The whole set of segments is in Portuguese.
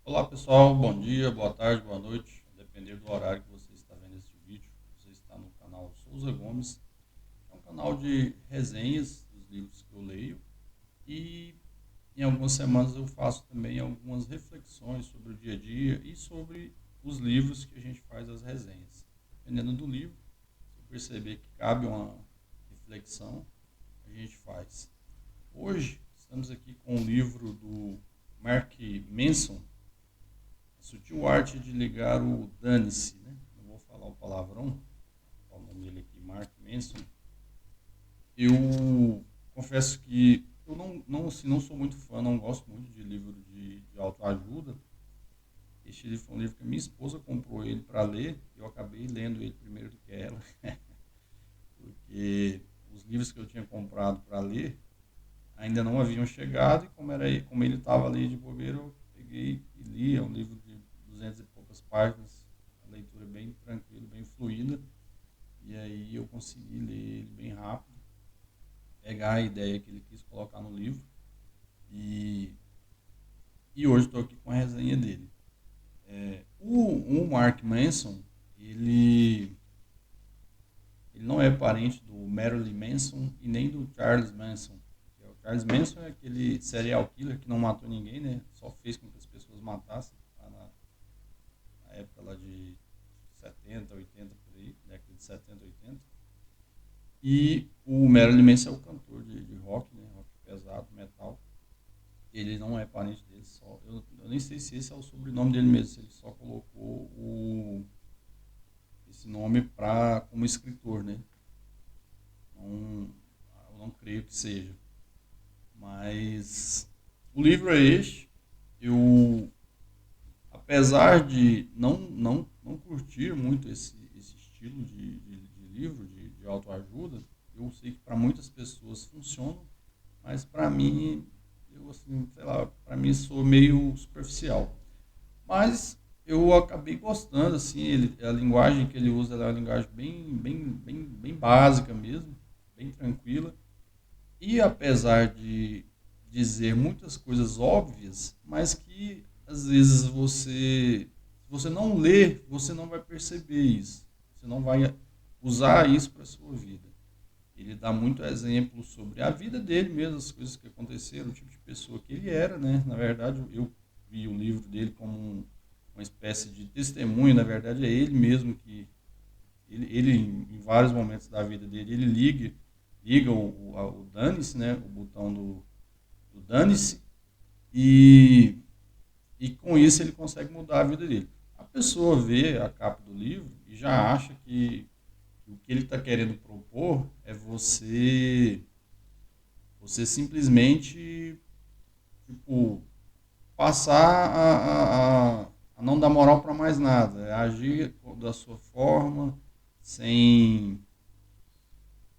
Olá pessoal, bom dia, boa tarde, boa noite, a depender do horário que você está vendo este vídeo. Você está no canal Souza Gomes, que é um canal de resenhas dos livros que eu leio e em algumas semanas eu faço também algumas reflexões sobre o dia a dia e sobre os livros que a gente faz as resenhas. Dependendo do livro, se eu perceber que cabe uma reflexão, a gente faz. Hoje estamos aqui com o livro do Mark Manson, A Sutil Arte de Ligar o Dane-se, né? Não vou falar o palavrão, vou falar o nome dele aqui, Mark Manson. Eu confesso que eu não sou muito fã, não gosto muito de livro de autoajuda. Este livro foi um livro que a minha esposa comprou ele para ler, eu acabei lendo ele primeiro do que ela, porque os livros que eu tinha comprado para ler ainda não haviam chegado e como ele estava ali de bobeira, eu peguei e li. É um livro de 200 e poucas páginas, a leitura bem tranquila, bem fluida, e aí eu consegui ler ele bem rápido, pegar a ideia que ele quis colocar no livro, e, e hoje estou aqui com a resenha dele. O Mark Manson, ele, ele não é parente do Marilyn Manson e nem do Charles Manson. O Charles Manson é aquele serial killer que não matou ninguém, né? Só fez com que as pessoas matassem, tá na época lá de 70, 80, por aí, década de 70, 80. E o Marilyn Manson é o cantor de rock, né? Rock pesado, metal. Ele não é parente dele, eu nem sei se esse é o sobrenome dele mesmo, se ele só colocou esse nome como escritor, né? Não, eu não creio que seja. Mas o livro é este. Eu, apesar de não curtir muito esse estilo de livro, de autoajuda, eu sei que para muitas pessoas funciona, mas para mim, eu assim, sei lá, para mim sou meio superficial. Mas eu acabei gostando, assim, a linguagem que ele usa é uma linguagem bem básica mesmo, bem tranquila. E apesar de dizer muitas coisas óbvias, mas que às vezes se você não ler, você não vai perceber isso. Você não vai usar isso para a sua vida. Ele dá muito exemplo sobre a vida dele mesmo, as coisas que aconteceram, o tipo de pessoa que ele era, né? Na verdade, eu vi o livro dele como uma espécie de testemunho. Na verdade, é ele mesmo que ele em vários momentos da vida dele, ele liga o dane-se, né? O botão do dane-se, e, e com isso ele consegue mudar a vida dele. A pessoa vê a capa do livro e já acha que o que ele está querendo propor é você simplesmente, tipo, passar a não dar moral para mais nada, é agir da sua forma, sem,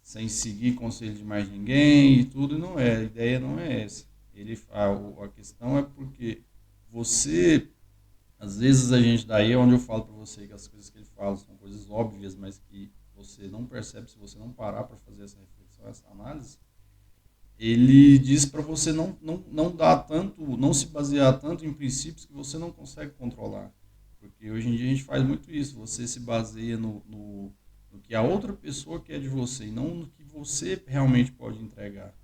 sem seguir conselho de mais ninguém e tudo. Não é, a ideia não é essa. A questão é porque você, às vezes a gente, daí é onde eu falo para você que as coisas que ele fala são coisas óbvias, mas que você não percebe se você não parar para fazer essa reflexão, essa análise. Ele diz para você não dar tanto, não se basear tanto em princípios que você não consegue controlar. Porque hoje em dia a gente faz muito isso, você se baseia no que a outra pessoa quer de você e não no que você realmente pode entregar.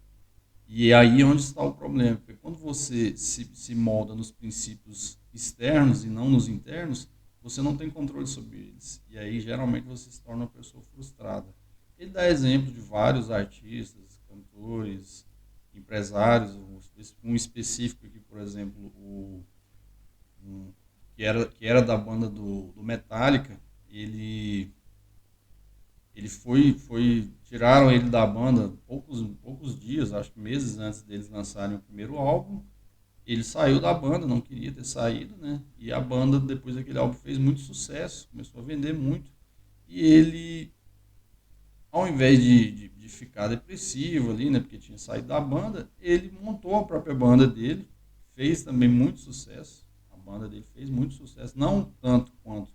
E é aí onde está o problema, porque quando você se molda nos princípios externos e não nos internos, você não tem controle sobre eles. E aí geralmente você se torna uma pessoa frustrada. Ele dá exemplo de vários artistas, cantores, empresários, um específico aqui, por exemplo, um, que era da banda do Metallica. Ele tiraram ele da banda poucos dias, acho que meses antes deles lançarem o primeiro álbum. Ele saiu da banda, não queria ter saído, né? E a banda, depois daquele álbum, fez muito sucesso, começou a vender muito. E ele, ao invés de ficar depressivo ali, né? Porque tinha saído da banda, ele montou a própria banda dele, fez também muito sucesso. A banda dele fez muito sucesso, não tanto quanto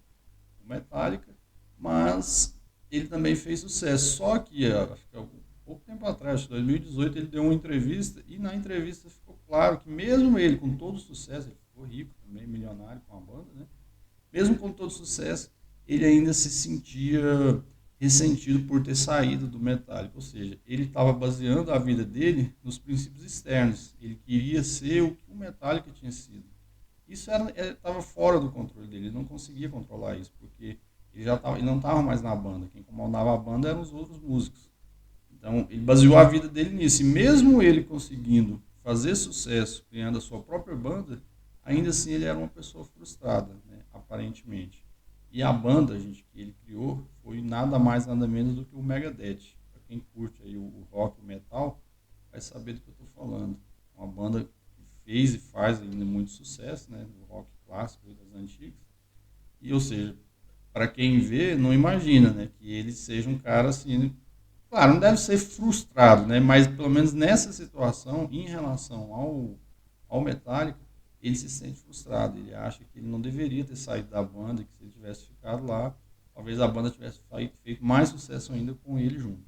o Metallica, mas ele também fez sucesso. Só que, acho que pouco tempo atrás, em 2018, ele deu uma entrevista e na entrevista ficou claro que mesmo ele, com todo o sucesso, ele ficou rico também, milionário com a banda, né? Mesmo com todo sucesso, ele ainda se sentia ressentido por ter saído do Metallica, ou seja, ele estava baseando a vida dele nos princípios externos. Ele queria ser o que o Metallica tinha sido. Isso estava fora do controle dele, ele não conseguia controlar isso, porque ele não estava mais na banda. Quem comandava a banda eram os outros músicos. Então, ele baseou a vida dele nisso. E mesmo ele conseguindo fazer sucesso, criando a sua própria banda, ainda assim ele era uma pessoa frustrada, né, aparentemente. E a banda, gente, que ele criou foi nada mais, nada menos do que o Megadeth. Para quem curte aí o rock, o metal, vai saber do que eu estou falando. Uma banda que fez e faz ainda muito sucesso, né, do rock clássico e das antigas. E, ou seja, para quem vê, não imagina, né, que ele seja um cara assim. Claro, não deve ser frustrado, né? Mas pelo menos nessa situação, em relação ao Metallica, ele se sente frustrado. Ele acha que ele não deveria ter saído da banda, que se ele tivesse ficado lá, talvez a banda tivesse feito mais sucesso ainda com ele junto.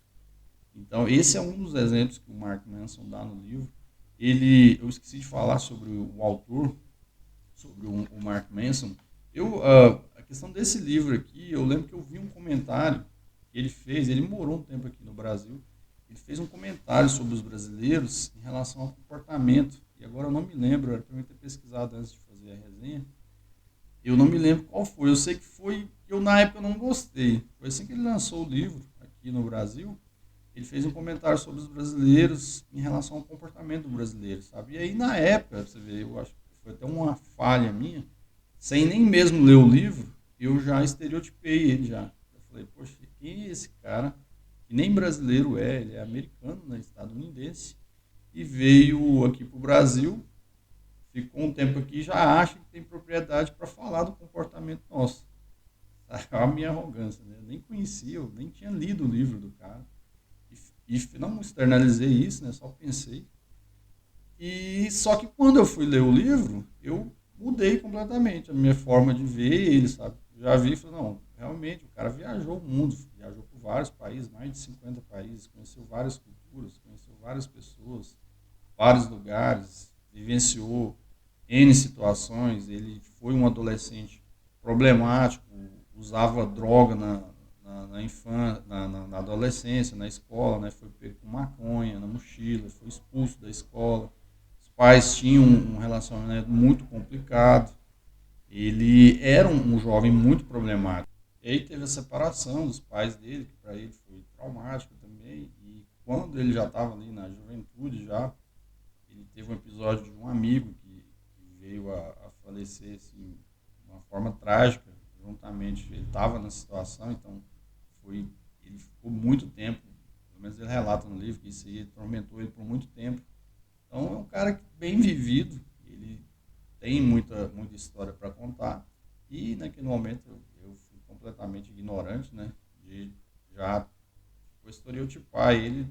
Então, esse é um dos exemplos que o Mark Manson dá no livro. Eu esqueci de falar sobre o autor, sobre o Mark Manson. A questão desse livro aqui, eu lembro que eu vi um comentário que ele fez, ele morou um tempo aqui no Brasil, ele fez um comentário sobre os brasileiros em relação ao comportamento, e agora eu não me lembro, era para eu ter pesquisado antes de fazer a resenha, eu não me lembro qual foi, eu sei que foi que eu na época não gostei, foi assim que ele lançou o livro aqui no Brasil, ele fez um comentário sobre os brasileiros em relação ao comportamento do brasileiro, sabe? E aí na época, você vê, eu acho que foi até uma falha minha, sem nem mesmo ler o livro, eu já estereotipei ele já. Eu falei, poxa, quem é esse cara? Que nem brasileiro é, ele é americano, né, estadunidense, e veio aqui para o Brasil, ficou um tempo aqui e já acha que tem propriedade para falar do comportamento nosso. A minha arrogância, né? Eu nem conhecia, eu nem tinha lido o livro do cara. E não externalizei isso, né? Só pensei. E só que quando eu fui ler o livro, eu mudei completamente a minha forma de ver ele, sabe? Já vi e falei, não, realmente, o cara viajou o mundo, viajou por vários países, mais de 50 países, conheceu várias culturas, conheceu várias pessoas, vários lugares, vivenciou N situações, ele foi um adolescente problemático, usava droga na infância, na adolescência, na escola, né? Foi pego com maconha na mochila, foi expulso da escola. Os pais tinham um relacionamento muito complicado. Ele era um jovem muito problemático. E aí teve a separação dos pais dele, que para ele foi traumático também. E quando ele já estava ali na juventude, já ele teve um episódio de um amigo que veio a falecer assim, de uma forma trágica. Juntamente, ele estava na situação, então ele ficou muito tempo, pelo menos ele relata no livro que isso aí atormentou ele por muito tempo. Então é um cara bem vivido, ele tem muita história para contar e naquele momento eu fui completamente ignorante, né, de já estereotipar ele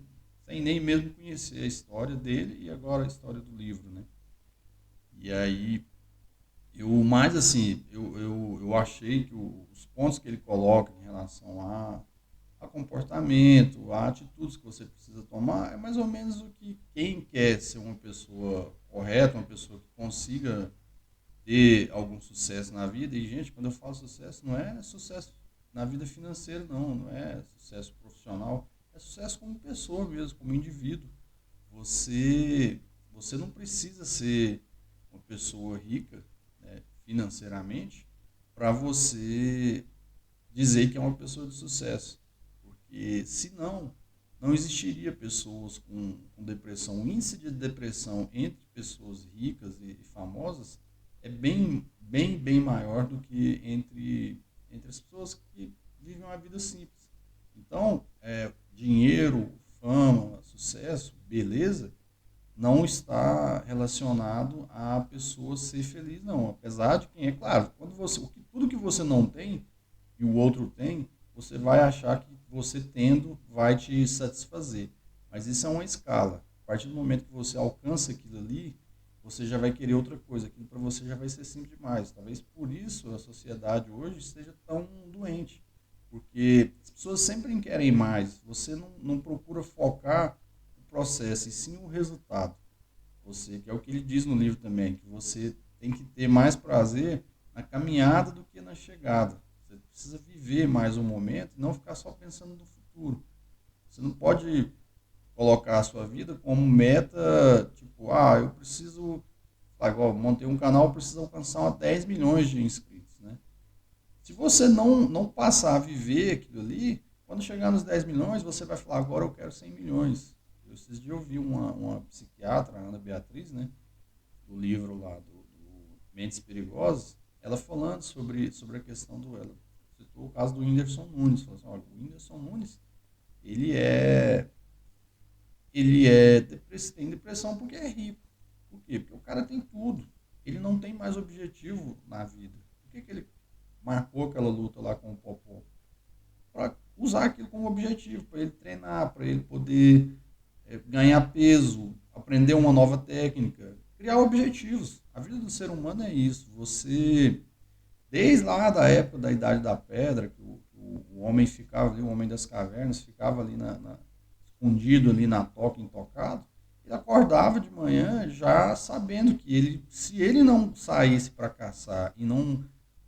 sem nem mesmo conhecer a história dele e agora a história do livro, né. E aí mais assim, eu achei que os pontos que ele coloca em relação a comportamento, a atitudes que você precisa tomar, é mais ou menos o que quem quer ser uma pessoa correta, uma pessoa que consiga ter algum sucesso na vida. E, gente, quando eu falo sucesso, não é sucesso na vida financeira, não é sucesso profissional, é sucesso como pessoa mesmo, como indivíduo. Você, você não precisa ser uma pessoa rica, né, financeiramente para você dizer que é uma pessoa de sucesso. Porque senão não existiria pessoas com depressão. O índice de depressão entre pessoas ricas e famosas é bem maior do que entre as pessoas que vivem uma vida simples. Então, dinheiro, fama, sucesso, beleza, não está relacionado a pessoa ser feliz, não. Apesar de quem é claro, tudo que você não tem e o outro tem, você vai achar que você tendo vai te satisfazer. Mas isso é uma escala. A partir do momento que você alcança aquilo ali, você já vai querer outra coisa. Aquilo para você já vai ser simples demais. Talvez por isso a sociedade hoje esteja tão doente. Porque as pessoas sempre querem mais. Você não procura focar o processo e sim o resultado. Você, que é o que ele diz no livro também, que você tem que ter mais prazer na caminhada do que na chegada. Você precisa viver mais o momento e não ficar só pensando no futuro. Você não pode colocar a sua vida como meta, tipo, eu preciso, igual, montei um canal, eu preciso alcançar 10 milhões de inscritos, né? Se você não passar a viver aquilo ali, quando chegar nos 10 milhões, você vai falar, agora eu quero 100 milhões. Esses dias eu vi uma psiquiatra, a Ana Beatriz, né, do livro lá do Mentes Perigosas, ela falando sobre a questão do... Ela citou o caso do Whindersson Nunes. Falou assim, olha, o Whindersson Nunes, ele é tem depressão porque é rico. Por quê? Porque o cara tem tudo. Ele não tem mais objetivo na vida. Por que ele marcou aquela luta lá com o Popó? Para usar aquilo como objetivo, para ele treinar, para ele poder ganhar peso, aprender uma nova técnica, criar objetivos. A vida do ser humano é isso. Você, desde lá da época da Idade da Pedra, que o homem ficava ali, o homem das cavernas, ficava ali escondido ali na toca, intocado, ele acordava de manhã já sabendo que se ele não saísse para caçar e não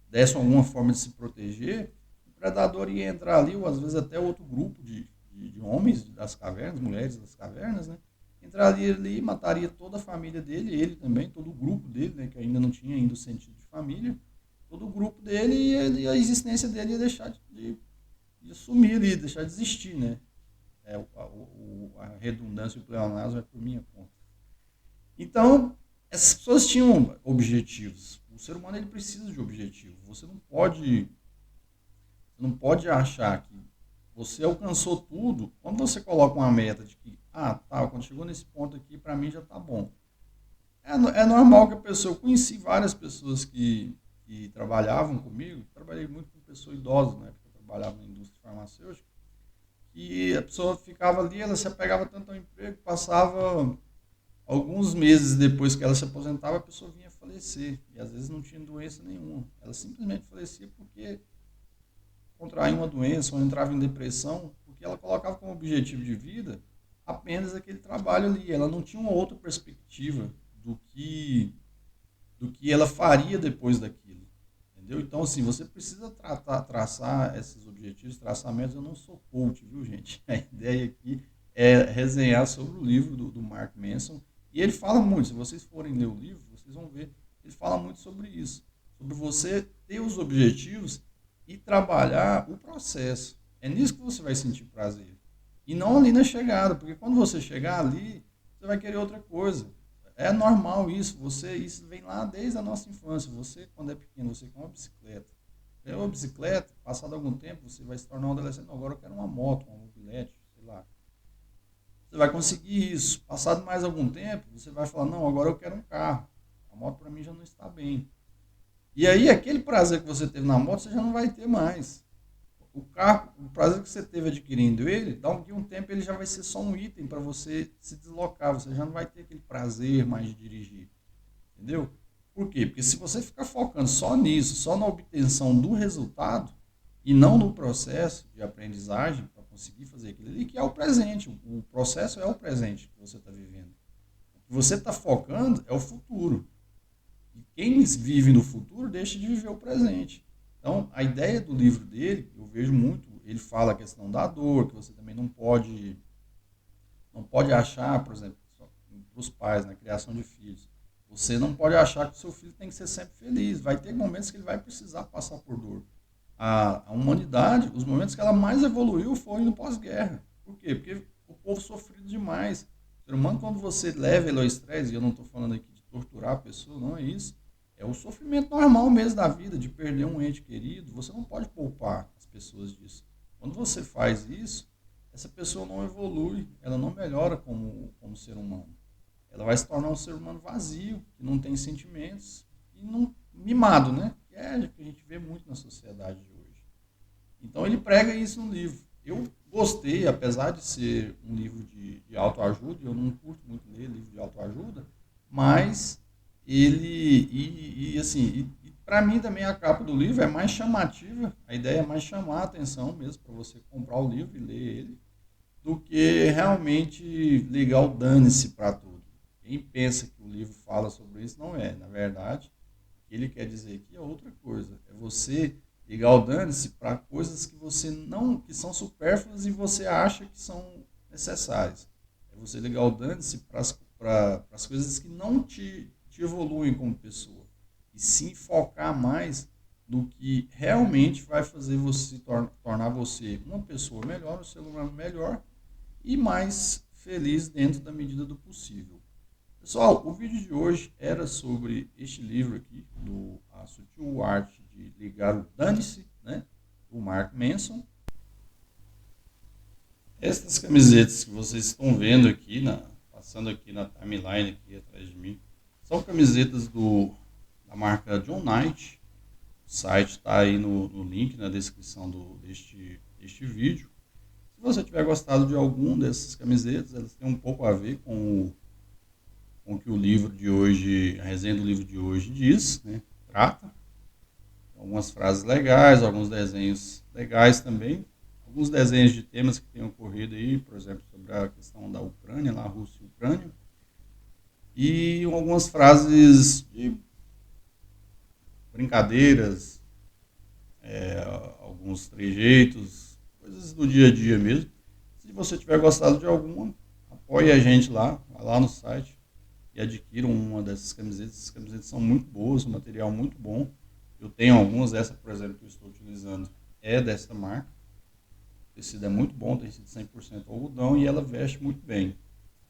desse alguma forma de se proteger, o predador ia entrar ali, ou às vezes até outro grupo de homens das cavernas, mulheres das cavernas, né? Entraria ali, mataria toda a família dele, ele também, todo o grupo dele, né? Que ainda não tinha ainda o sentido de família, todo o grupo dele e a existência dele ia deixar de sumir ali, deixar de existir, né? A redundância e o pleonasmo é por minha conta. Então, essas pessoas tinham objetivos. O ser humano ele precisa de objetivos. Você não pode achar que você alcançou tudo. Quando você coloca uma meta de que, quando chegou nesse ponto aqui, para mim já está bom. É normal que a pessoa... Eu conheci várias pessoas que trabalhavam comigo. Trabalhei muito com pessoas idosas, né? Porque eu trabalhava na indústria farmacêutica. E a pessoa ficava ali, ela se apegava tanto ao emprego, passava alguns meses depois que ela se aposentava, a pessoa vinha falecer. E às vezes não tinha doença nenhuma. Ela simplesmente falecia porque contraía uma doença ou entrava em depressão, porque ela colocava como objetivo de vida apenas aquele trabalho ali. Ela não tinha uma outra perspectiva do que ela faria depois daquilo. Entendeu? Então, assim, você precisa traçar esses objetivos, traçamentos. Eu não sou coach, viu, gente? A ideia aqui é resenhar sobre o livro do Mark Manson. E ele fala muito, se vocês forem ler o livro, vocês vão ver, ele fala muito sobre isso. Sobre você ter os objetivos e trabalhar o processo. É nisso que você vai sentir prazer. E não ali na chegada, porque quando você chegar ali, você vai querer outra coisa. É normal isso, isso vem lá desde a nossa infância. Você, quando é pequeno, você quer uma bicicleta. Quer uma bicicleta, passado algum tempo, você vai se tornar um adolescente. Não, agora eu quero uma moto, uma mobilete, sei lá. Você vai conseguir isso. Passado mais algum tempo, você vai falar, não, agora eu quero um carro. A moto para mim já não está bem. E aí, aquele prazer que você teve na moto, você já não vai ter mais. O carro, o prazer que você teve adquirindo ele, daqui a um tempo ele já vai ser só um item para você se deslocar. Você já não vai ter aquele prazer mais de dirigir. Entendeu? Por quê? Porque se você ficar focando só nisso, só na obtenção do resultado, e não no processo de aprendizagem para conseguir fazer aquilo ali, que é o presente. O processo é o presente que você está vivendo. O que você está focando é o futuro. E quem vive no futuro deixa de viver o presente. Então, a ideia do livro dele, eu vejo muito, ele fala a questão da dor, que você também não pode achar, por exemplo, para os pais, na criação de filhos, você não pode achar que o seu filho tem que ser sempre feliz. Vai ter momentos que ele vai precisar passar por dor. A humanidade, os momentos que ela mais evoluiu foi no pós-guerra. Por quê? Porque o povo sofrido demais. O ser humano, quando você leva ele ao estresse, e eu não estou falando aqui de torturar a pessoa, não é isso. É o sofrimento normal mesmo da vida, de perder um ente querido. Você não pode poupar as pessoas disso. Quando você faz isso, essa pessoa não evolui, ela não melhora como ser humano. Ela vai se tornar um ser humano vazio, que não tem sentimentos, e não, mimado, né? Que é o que a gente vê muito na sociedade de hoje. Então ele prega isso no livro. Eu gostei, apesar de ser um livro de autoajuda, eu não curto muito ler livro de autoajuda, mas ele, para mim também a capa do livro é mais chamativa, a ideia é mais chamar a atenção mesmo, para você comprar o livro e ler ele, do que realmente ligar o dane-se para tudo. Quem pensa que o livro fala sobre isso, não é. Na verdade, que ele quer dizer aqui é outra coisa. É você ligar o dane-se para coisas que você não, que são supérfluas e você acha que são necessárias. É você ligar o dane-se para as coisas que não te evoluem como pessoa. E sim focar mais no que realmente vai fazer você tornar você uma pessoa melhor, um ser humano melhor e mais feliz dentro da medida do possível. Pessoal, o vídeo de hoje era sobre este livro aqui, do A Sutil Arte de Ligar o Dane-se, né, do Mark Manson. Estas camisetas que vocês estão vendo aqui, passando aqui na timeline aqui atrás de mim, são camisetas da marca John Knight. O site está aí no link na descrição deste vídeo. Se você tiver gostado de algum dessas camisetas, elas têm um pouco a ver com o que o livro de hoje, a resenha do livro de hoje diz, né? Trata. Algumas frases legais, alguns desenhos legais também. Alguns desenhos de temas que têm ocorrido aí, por exemplo, sobre a questão da Ucrânia, lá, Rússia e Ucrânia. E algumas frases de brincadeiras, alguns trejeitos, coisas do dia a dia mesmo. Se você tiver gostado de alguma, apoie a gente lá, vá lá no site e adquiram uma dessas camisetas. Essas camisetas são muito boas, um material muito bom. Eu tenho algumas, essa, por exemplo, que eu estou utilizando é dessa marca. O tecido é muito bom, tecido 100% algodão e ela veste muito bem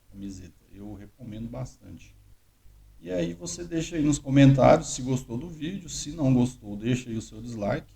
a camiseta. Eu recomendo bastante. E aí você deixa aí nos comentários se gostou do vídeo, se não gostou, deixa aí o seu dislike.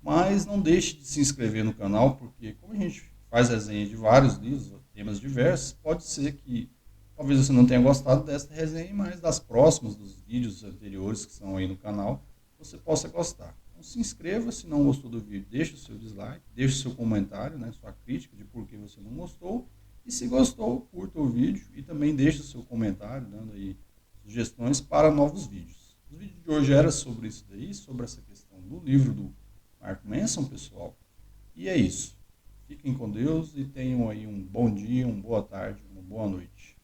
Mas não deixe de se inscrever no canal, porque como a gente faz resenha de vários livros, temas diversos, pode ser que talvez você não tenha gostado desta resenha, mas das próximas, dos vídeos anteriores que são aí no canal, você possa gostar. Então se inscreva, se não gostou do vídeo, deixe o seu dislike, deixe o seu comentário, né, sua crítica de por que você não gostou. E se gostou, curta o vídeo e também deixe o seu comentário, dando aí sugestões para novos vídeos. O vídeo de hoje era sobre isso daí, sobre essa questão do livro do Mark Manson, pessoal. E é isso. Fiquem com Deus e tenham aí um bom dia, uma boa tarde, uma boa noite.